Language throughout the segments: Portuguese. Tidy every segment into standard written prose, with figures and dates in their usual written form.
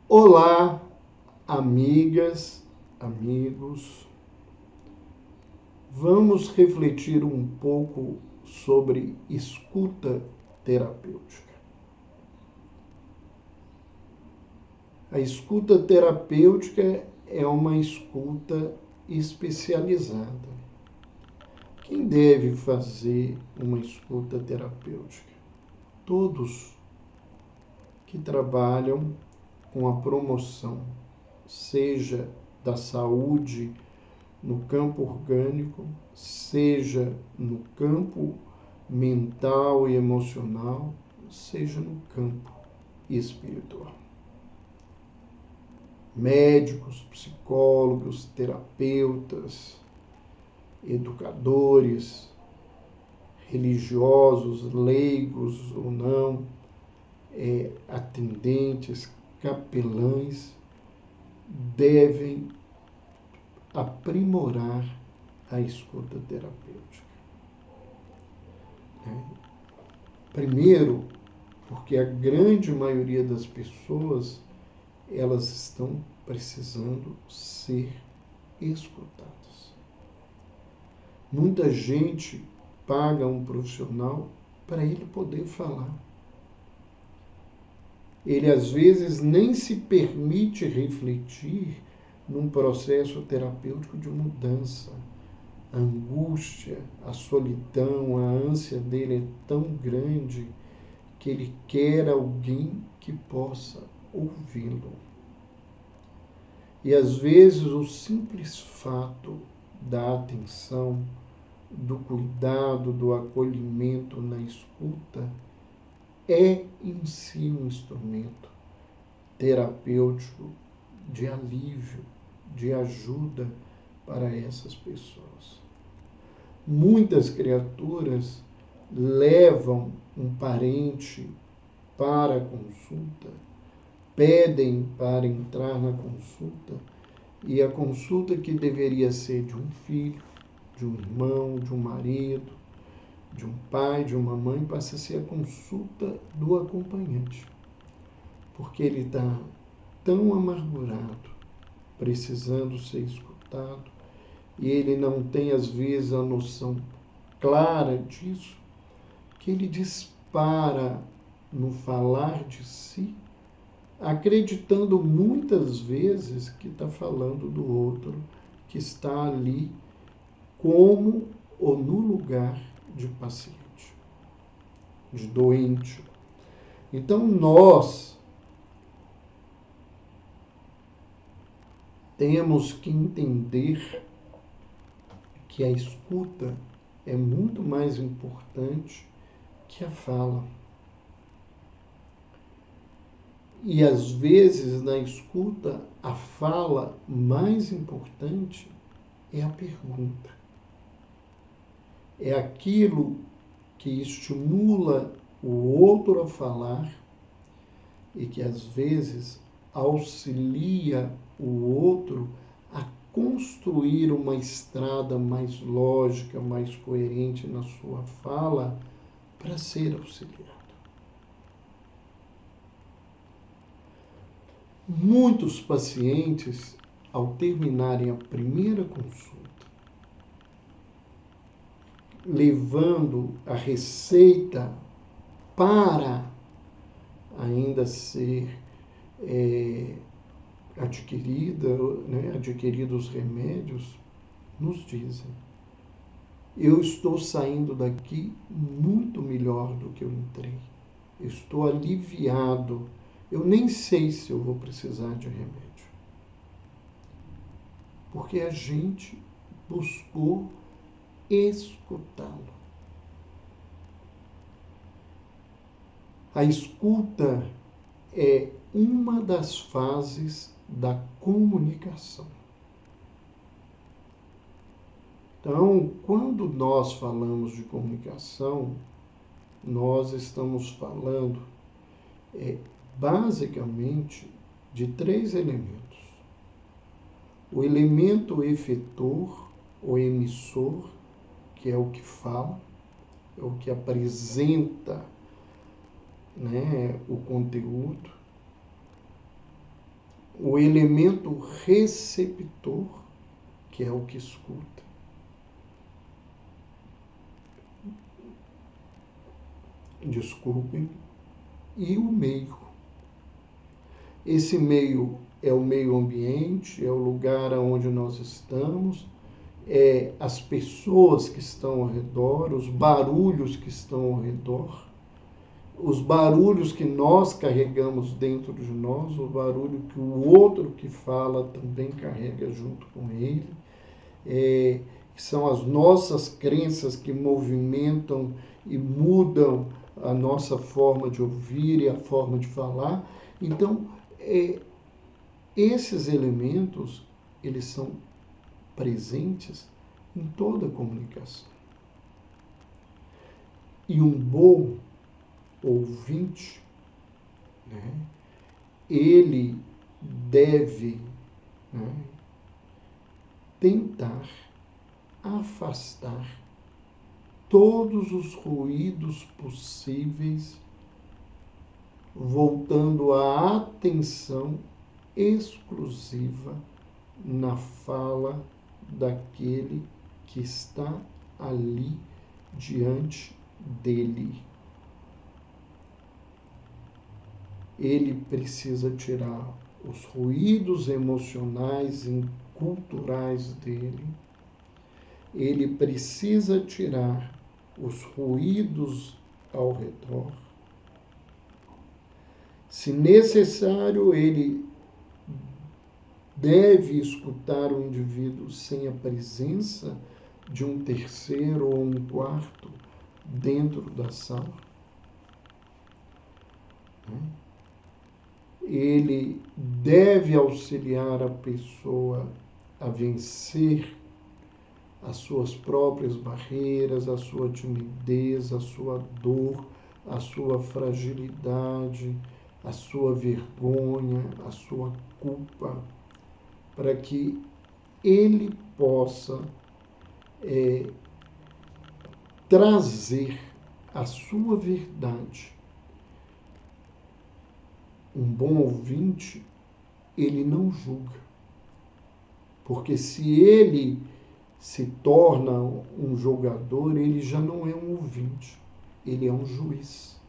Olá, amigas, amigos. Vamos refletir um pouco sobre escuta terapêutica. A escuta terapêutica é uma escuta especializada. Quem deve fazer uma escuta terapêutica? Todos que trabalham com a promoção, seja da saúde no campo orgânico, seja no campo mental e emocional, seja no campo espiritual. Médicos, psicólogos, terapeutas, educadores, religiosos, leigos ou não, atendentes, capelães, devem aprimorar a escuta terapêutica. Primeiro, porque a grande maioria das pessoas, elas estão precisando ser escutadas. Muita gente paga um profissional para ele poder falar. Ele às vezes nem se permite refletir num processo terapêutico de mudança. A angústia, a solidão, a ânsia dele é tão grande que ele quer alguém que possa ouvi-lo. E às vezes o simples fato da atenção, do cuidado, do acolhimento na escuta é em si um instrumento terapêutico de alívio, de ajuda para essas pessoas. Muitas criaturas levam um parente para a consulta, pedem para entrar na consulta, e a consulta que deveria ser de um filho, de um irmão, de um marido, de um pai, de uma mãe, passa a ser a consulta do acompanhante, porque ele está tão amargurado, precisando ser escutado, e ele não tem, às vezes, a noção clara disso, que ele dispara no falar de si, acreditando muitas vezes que está falando do outro, que está ali como ou no lugar de paciente, de doente. Então nós temos que entender que a escuta é muito mais importante que a fala. E às vezes na escuta a fala mais importante é a pergunta. É aquilo que estimula o outro a falar e que às vezes auxilia o outro a construir uma estrada mais lógica, mais coerente na sua fala para ser auxiliado. Muitos pacientes, ao terminarem a primeira consulta, levando a receita para ainda ser adquiridos remédios, nos dizem: eu estou saindo daqui muito melhor do que eu entrei. Eu estou aliviado. Eu nem sei se eu vou precisar de remédio. Porque a gente buscou escutá-lo. A escuta é uma das fases da comunicação. Então, quando nós falamos de comunicação, nós estamos falando basicamente de 3 elementos. O elemento efetor, ou emissor, que é o que fala, é o que apresenta, o conteúdo. o elemento receptor, que é o que escuta. Desculpem, e o meio. Esse meio é o meio ambiente, é o lugar onde nós estamos, é as pessoas que estão ao redor, os barulhos que estão ao redor, os barulhos que nós carregamos dentro de nós, o barulho que o outro que fala também carrega junto com ele, que são as nossas crenças que movimentam e mudam a nossa forma de ouvir e a forma de falar. Então, esses elementos, eles são presentes em toda a comunicação. E um bom ouvinte, né, ele deve, né, tentar afastar todos os ruídos possíveis, voltando a atenção exclusiva na fala daquele que está ali diante dele. Ele precisa tirar os ruídos emocionais e culturais dele. Ele precisa tirar os ruídos ao redor. Se necessário, ele deve escutar o indivíduo sem a presença de um terceiro ou um quarto dentro da sala. Ele deve auxiliar a pessoa a vencer as suas próprias barreiras, a sua timidez, a sua dor, a sua fragilidade, a sua vergonha, a sua culpa, para que ele possa trazer a sua verdade. Um bom ouvinte, ele não julga. Porque se ele se torna um julgador, ele já não é um ouvinte, ele é um juiz.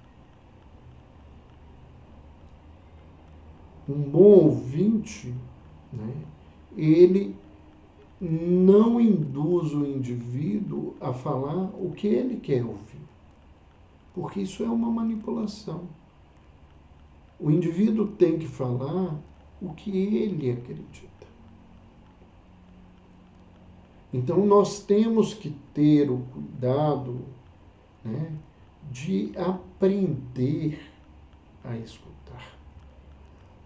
Um bom ouvinte, né, ele não induz o indivíduo a falar o que ele quer ouvir, porque isso é uma manipulação. O indivíduo tem que falar o que ele acredita. Então, nós temos que ter o cuidado, né, de aprender a escutar.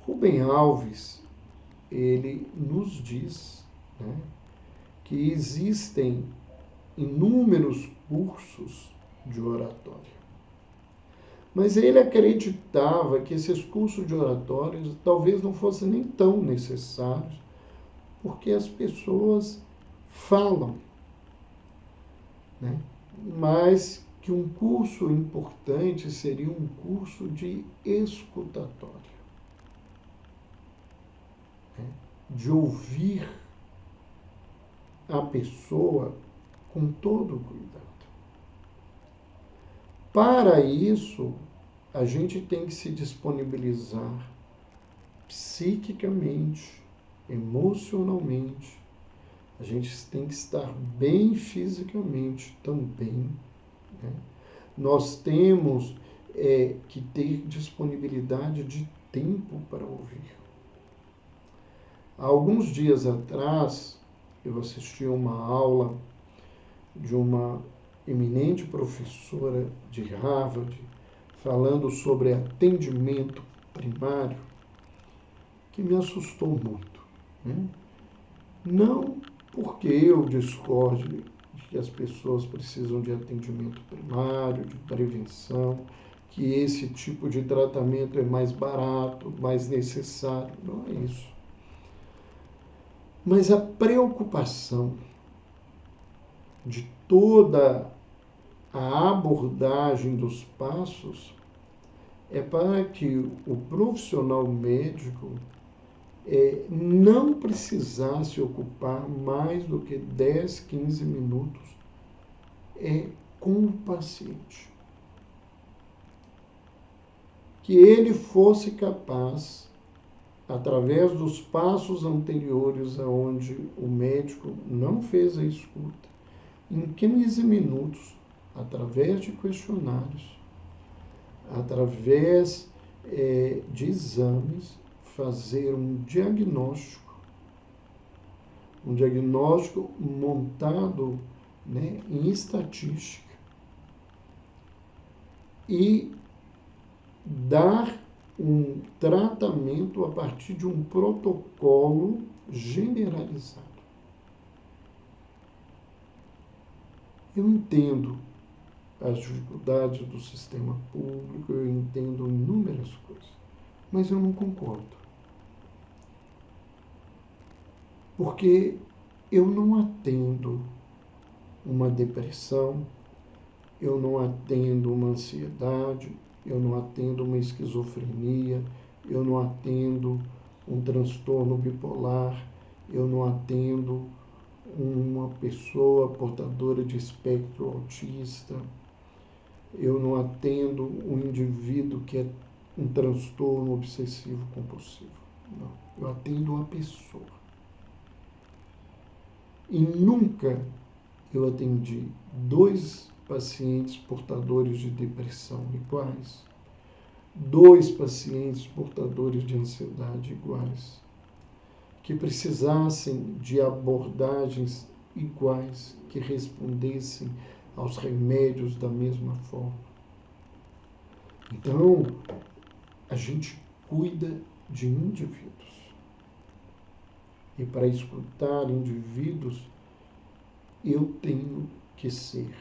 Rubem Alves, ele nos diz, né, que existem inúmeros cursos de oratória. Mas ele acreditava que esses cursos de oratória talvez não fossem nem tão necessários, porque as pessoas falam, né? Mas que um curso importante seria um curso de escutatória, né? De ouvir a pessoa com todo o cuidado. Para isso, a gente tem que se disponibilizar psiquicamente, emocionalmente. A gente tem que estar bem fisicamente também, né? Nós temos que ter disponibilidade de tempo para ouvir. Há alguns dias atrás, eu assisti a uma aula de uma eminente professora de Harvard falando sobre atendimento primário, que me assustou muito, né? Não porque eu discorde de que as pessoas precisam de atendimento primário, de prevenção, que esse tipo de tratamento é mais barato, mais necessário, não é isso. Mas a preocupação de toda a abordagem dos passos é para que o profissional médico não precisar se ocupar mais do que 10, 15 minutos com o paciente. Que ele fosse capaz, através dos passos anteriores aonde o médico não fez a escuta, em 15 minutos, através de questionários, através de exames, fazer um diagnóstico montado, né, em estatística e dar um tratamento a partir de um protocolo generalizado. Eu entendo as dificuldades do sistema público, eu entendo inúmeras coisas, mas eu não concordo. Porque eu não atendo uma depressão, eu não atendo uma ansiedade, eu não atendo uma esquizofrenia, eu não atendo um transtorno bipolar, eu não atendo uma pessoa portadora de espectro autista, eu não atendo um indivíduo que é um transtorno obsessivo compulsivo. Não, eu atendo uma pessoa. E nunca eu atendi 2 pacientes portadores de depressão iguais, 2 pacientes portadores de ansiedade iguais, que precisassem de abordagens iguais, que respondessem aos remédios da mesma forma. Então, a gente cuida de indivíduos. E para escutar indivíduos, eu tenho que ser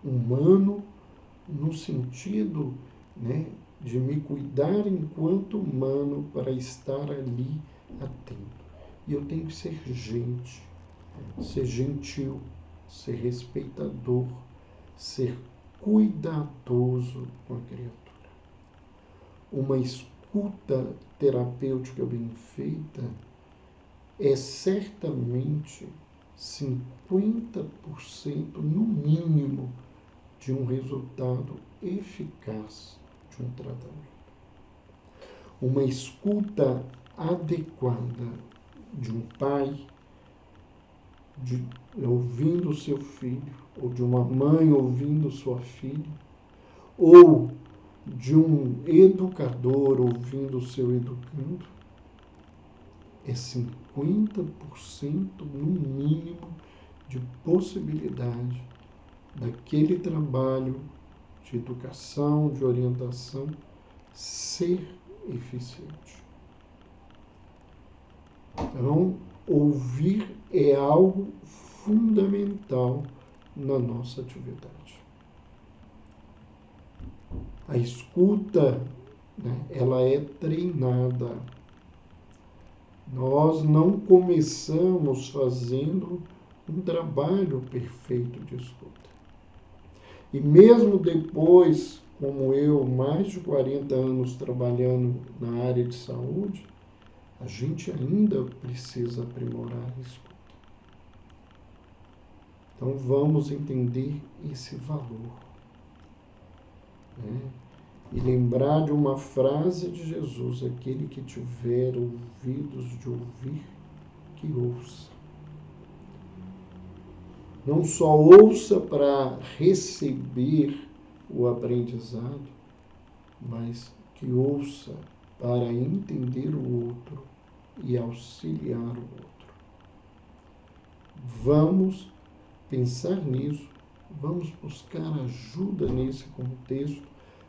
humano no sentido, né, de me cuidar enquanto humano para estar ali atento. E eu tenho que ser gente, ser gentil, ser respeitador, ser cuidadoso com a criatura. Uma escuta terapêutica bem feita é certamente 50% no mínimo de um resultado eficaz de um tratamento. Uma escuta adequada de um pai ouvindo seu filho, ou de uma mãe ouvindo sua filha, ou de um educador ouvindo seu educando, é 50% no mínimo de possibilidade daquele trabalho de educação, de orientação, ser eficiente. Então, ouvir é algo fundamental na nossa atividade. A escuta, né, ela é treinada. Nós não começamos fazendo um trabalho perfeito de escuta. E mesmo depois, como eu, mais de 40 anos trabalhando na área de saúde, a gente ainda precisa aprimorar a escuta. Então vamos entender esse valor, né? E lembrar de uma frase de Jesus: aquele que tiver ouvidos de ouvir, que ouça. Não só ouça para receber o aprendizado, mas que ouça para entender o outro e auxiliar o outro. Vamos pensar nisso, vamos buscar ajuda nesse contexto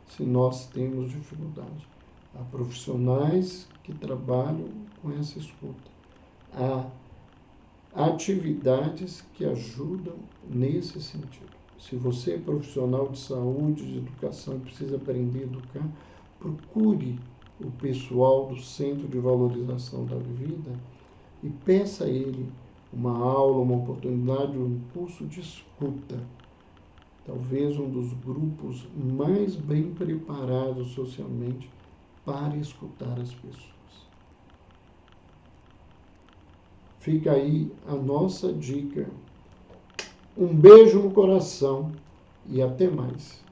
se nós temos dificuldade. Há profissionais que trabalham com essa escuta. Há atividades que ajudam nesse sentido. Se você é profissional de saúde, de educação e precisa aprender a educar, procure o pessoal do Centro de Valorização da Vida e peça a ele uma aula, uma oportunidade, um curso de escuta. Talvez um dos grupos mais bem preparados socialmente para escutar as pessoas. Fica aí a nossa dica. Um beijo no coração e até mais.